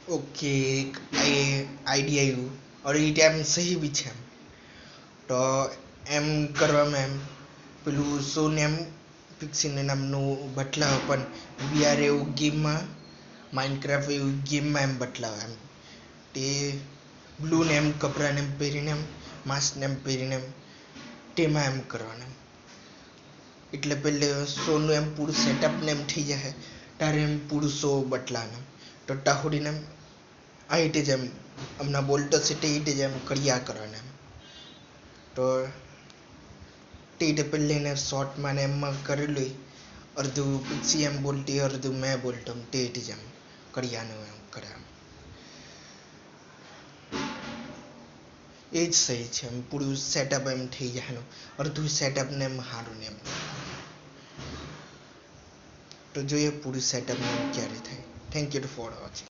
okay idea આવ્યું और એ time સહી બી છે એમ તો એમ કરવામાં એમ પેલું સોને એમ પિક્સીને નામનું બદલાવ પણ વીઆર એવું ગેમમાં માઇનક્રાફ્ટ એવું ગેમમાં એમ બદલાવે એમ તે બ્લૂને એમ કપડાને એમ પહેરીને એમ માસ્કને એમ પહેરીને એમ તેમાં એમ કરવાનું એટલે પહેલે શોનું એમ પૂરું સેટઅપ ને એમ થઈ જાય ત્યારે એમ પૂરું શો બદલાવાનું તો ટાહુડીને એમ આ રીતે જ એમ હમણાં બોલતો છે તે રીતે જ એમ કર્યા કરવાના એમ તો તે રીતે પહેલે એને શોર્ટમાં ને એમમાં કરેલું અડધું પિક્સી એમ બોલતી અડધું મેં બોલતો તે રીતે જ એમ કર્યાનું એમ કરે એ જ સહી છે એમ પૂરું સેટઅપ એમ થઈ જાય અડધું સેટઅપ ને એમ સારું ને એમ તો જોઈએ પૂરું સેટઅપ ક્યારે થાય થેન્ક યુ ફોર વોચિંગ